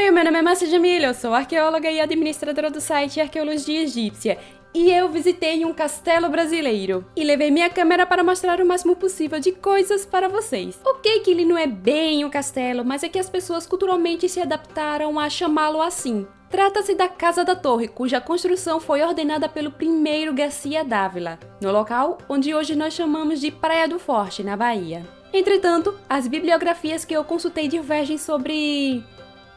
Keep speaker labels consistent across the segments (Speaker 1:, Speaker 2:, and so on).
Speaker 1: Oi, meu nome é Márcia Jamila, eu sou arqueóloga e administradora do site Arqueologia Egípcia. E eu visitei um castelo brasileiro e levei minha câmera para mostrar o máximo possível de coisas para vocês. Ok que ele não é bem um castelo, mas é que as pessoas culturalmente se adaptaram a chamá-lo assim. Trata-se da Casa da Torre, cuja construção foi ordenada pelo primeiro Garcia Dávila, no local onde hoje nós chamamos de Praia do Forte, na Bahia. Entretanto, as bibliografias que eu consultei divergem sobre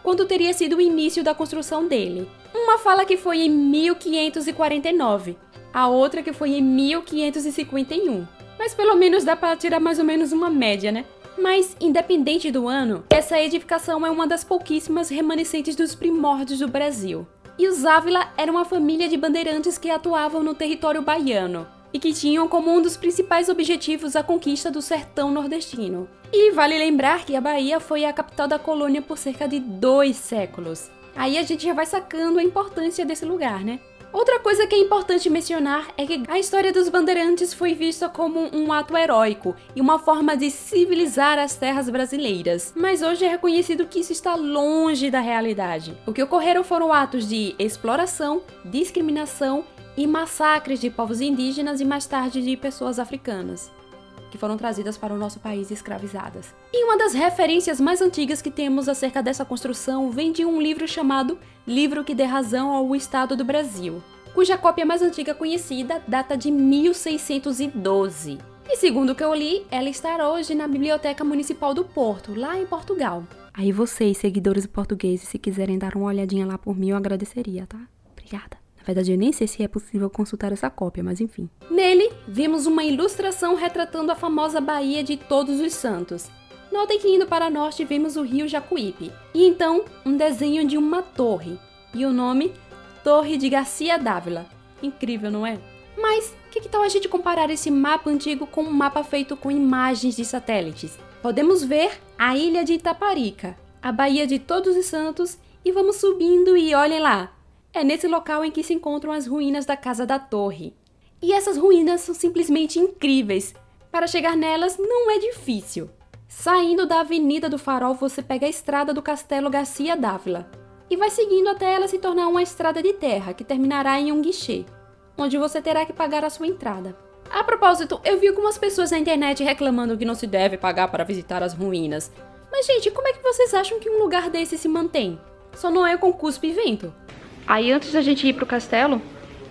Speaker 1: quando teria sido o início da construção dele. Uma fala que foi em 1549, a outra que foi em 1551. Mas pelo menos dá para tirar mais ou menos uma média, né? Mas, independente do ano, essa edificação é uma das pouquíssimas remanescentes dos primórdios do Brasil. E os Ávila era uma família de bandeirantes que atuavam no território baiano e que tinham como um dos principais objetivos a conquista do sertão nordestino. E vale lembrar que a Bahia foi a capital da colônia por cerca de 2 séculos. Aí a gente já vai sacando a importância desse lugar, né? Outra coisa que é importante mencionar é que a história dos bandeirantes foi vista como um ato heróico e uma forma de civilizar as terras brasileiras. Mas hoje é reconhecido que isso está longe da realidade. O que ocorreram foram atos de exploração, discriminação e massacres de povos indígenas e mais tarde de pessoas africanas, que foram trazidas para o nosso país escravizadas. E uma das referências mais antigas que temos acerca dessa construção vem de um livro chamado Livro que dê razão ao Estado do Brasil, cuja cópia mais antiga conhecida data de 1612. E segundo o que eu li, ela está hoje na Biblioteca Municipal do Porto, lá em Portugal. Aí vocês, seguidores portugueses, se quiserem dar uma olhadinha lá por mim, eu agradeceria, tá? Obrigada. Na verdade, eu nem sei se é possível consultar essa cópia, mas enfim. Nele, vimos uma ilustração retratando a famosa Baía de Todos os Santos. Notem que indo para norte vemos o rio Jacuípe. E então, um desenho de uma torre. E o nome? Torre de Garcia Dávila. Incrível, não é? Mas, que tal a gente comparar esse mapa antigo com um mapa feito com imagens de satélites? Podemos ver a ilha de Itaparica, a Baía de Todos os Santos e vamos subindo e olhem lá. É nesse local em que se encontram as ruínas da Casa da Torre. E essas ruínas são simplesmente incríveis. Para chegar nelas não é difícil. Saindo da Avenida do Farol, você pega a estrada do Castelo Garcia Dávila e vai seguindo até ela se tornar uma estrada de terra que terminará em um guichê, onde você terá que pagar a sua entrada. A propósito, eu vi algumas pessoas na internet reclamando que não se deve pagar para visitar as ruínas. Mas gente, como é que vocês acham que um lugar desse se mantém? Só não é com cuspe e vento. Aí antes da gente ir pro castelo,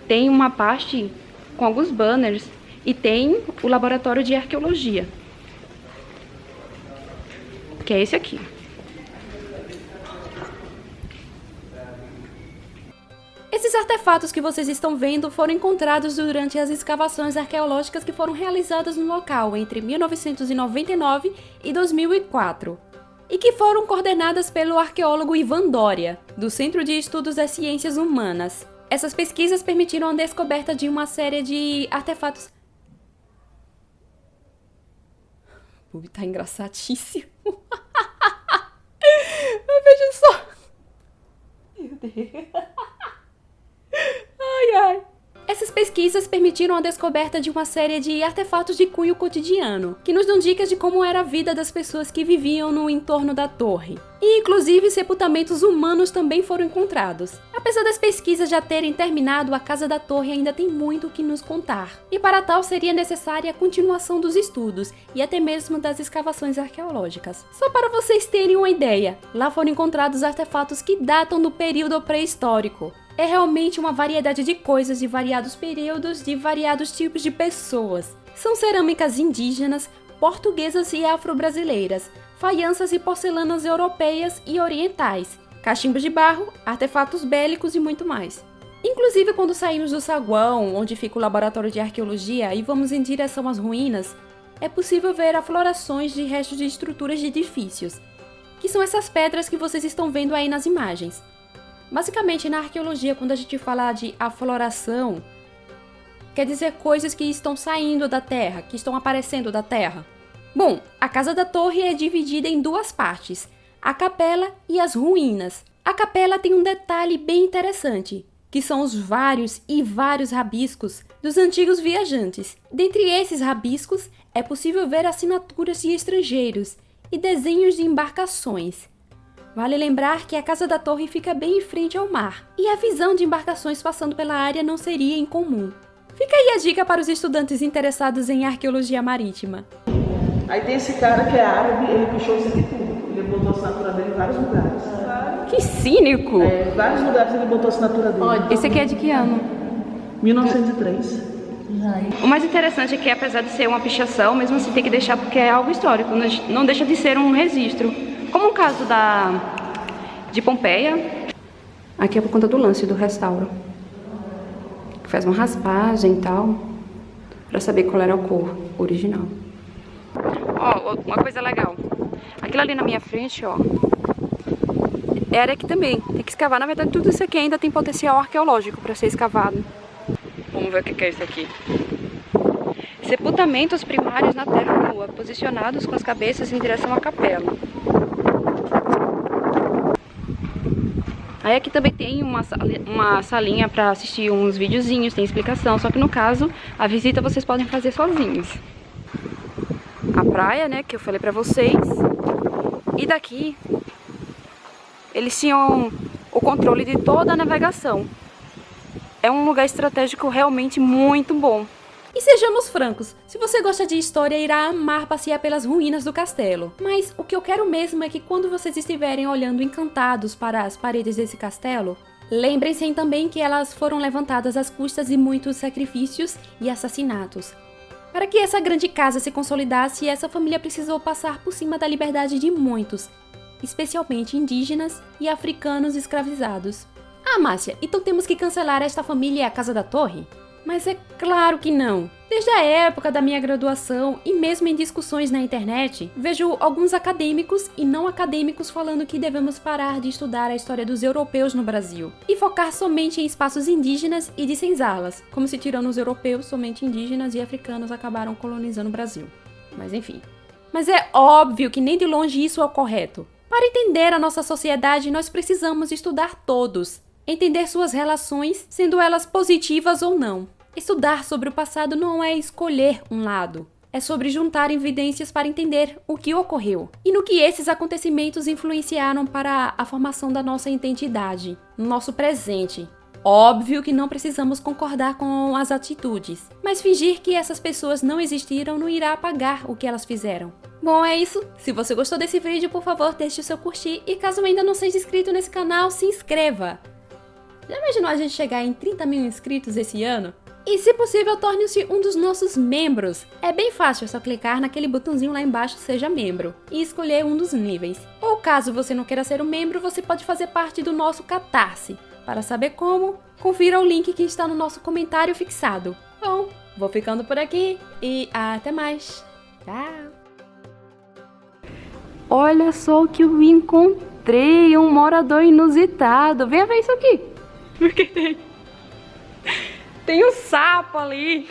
Speaker 1: tem uma parte com alguns banners e tem o laboratório de arqueologia, que é esse aqui. Esses artefatos que vocês estão vendo foram encontrados durante as escavações arqueológicas que foram realizadas no local entre 1999 e 2004. E que foram coordenadas pelo arqueólogo Ivan Doria, do Centro de Estudos das Ciências Humanas. Essas pesquisas permitiram a descoberta de uma série de artefatos... O Bubi tá engraçadíssimo. Veja só. Meu Deus. Ai, ai. Essas pesquisas permitiram a descoberta de uma série de artefatos de cunho cotidiano, que nos dão dicas de como era a vida das pessoas que viviam no entorno da torre. E inclusive sepultamentos humanos também foram encontrados. Apesar das pesquisas já terem terminado, a Casa da Torre ainda tem muito o que nos contar. E para tal seria necessária a continuação dos estudos e até mesmo das escavações arqueológicas. Só para vocês terem uma ideia, lá foram encontrados artefatos que datam do período pré-histórico. É realmente uma variedade de coisas de variados períodos, de variados tipos de pessoas. São cerâmicas indígenas, portuguesas e afro-brasileiras, faianças e porcelanas europeias e orientais, cachimbos de barro, artefatos bélicos e muito mais. Inclusive, quando saímos do saguão, onde fica o laboratório de arqueologia, e vamos em direção às ruínas, é possível ver aflorações de restos de estruturas de edifícios, que são essas pedras que vocês estão vendo aí nas imagens. Basicamente, na arqueologia, quando a gente fala de afloração, quer dizer coisas que estão saindo da terra, que estão aparecendo da terra. Bom, a Casa da Torre é dividida em 2 partes, a capela e as ruínas. A capela tem um detalhe bem interessante, que são os vários e vários rabiscos dos antigos viajantes. Dentre esses rabiscos, é possível ver assinaturas de estrangeiros e desenhos de embarcações. Vale lembrar que a Casa da Torre fica bem em frente ao mar, e a visão de embarcações passando pela área não seria incomum. Fica aí a dica para os estudantes interessados em arqueologia marítima.
Speaker 2: Aí tem esse cara que é árabe, ele puxou isso aqui tudo. Ele botou a assinatura dele em vários lugares.
Speaker 1: Que cínico!
Speaker 2: Em vários lugares ele botou a assinatura dele.
Speaker 1: Esse aqui é de que ano?
Speaker 2: 1903.
Speaker 3: O mais interessante é que, apesar de ser uma pichação, mesmo assim tem que deixar porque é algo histórico, não deixa de ser um registro. Como o caso de Pompeia. Aqui é por conta do lance do restauro. Faz uma raspagem e tal, pra saber qual era a cor original. Ó, uma coisa legal. Aquilo ali na minha frente, ó, é área aqui também. Tem que escavar. Na verdade, tudo isso aqui ainda tem potencial arqueológico pra ser escavado. Vamos ver o que é isso aqui. Sepultamentos primários na terra nua, posicionados com as cabeças em direção à capela. Aí aqui também tem uma salinha para assistir uns videozinhos, tem explicação, só que no caso, a visita vocês podem fazer sozinhos. A praia, né, que eu falei pra vocês. E daqui, eles tinham o controle de toda a navegação. É um lugar estratégico realmente muito bom.
Speaker 1: E sejamos francos, se você gosta de história, irá amar passear pelas ruínas do castelo. Mas o que eu quero mesmo é que quando vocês estiverem olhando encantados para as paredes desse castelo, lembrem-se também que elas foram levantadas às custas de muitos sacrifícios e assassinatos. Para que essa grande casa se consolidasse, essa família precisou passar por cima da liberdade de muitos, especialmente indígenas e africanos escravizados. Ah, Márcia, então temos que cancelar esta família e a Casa da Torre? Mas é claro que não. Desde a época da minha graduação e mesmo em discussões na internet, vejo alguns acadêmicos e não acadêmicos falando que devemos parar de estudar a história dos europeus no Brasil e focar somente em espaços indígenas e de senzalas, como se tirando os europeus, somente indígenas e africanos acabaram colonizando o Brasil. Mas enfim. Mas é óbvio que nem de longe isso é o correto. Para entender a nossa sociedade, nós precisamos estudar todos. Entender suas relações, sendo elas positivas ou não. Estudar sobre o passado não é escolher um lado. É sobre juntar evidências para entender o que ocorreu e no que esses acontecimentos influenciaram para a formação da nossa identidade, no nosso presente. Óbvio que não precisamos concordar com as atitudes, mas fingir que essas pessoas não existiram não irá apagar o que elas fizeram. Bom, é isso. Se você gostou desse vídeo, por favor, deixe o seu curtir e caso ainda não seja inscrito nesse canal, se inscreva. Já imaginou a gente chegar em 30 mil inscritos esse ano? E se possível, torne-se um dos nossos membros. É bem fácil, é só clicar naquele botãozinho lá embaixo, seja membro, e escolher um dos níveis. Ou caso você não queira ser um membro, você pode fazer parte do nosso Catarse. Para saber como, confira o link que está no nosso comentário fixado. Bom, vou ficando por aqui e até mais. Tchau!
Speaker 3: Olha só o que eu encontrei, um morador inusitado. Venha ver isso aqui. Porque tem um sapo ali.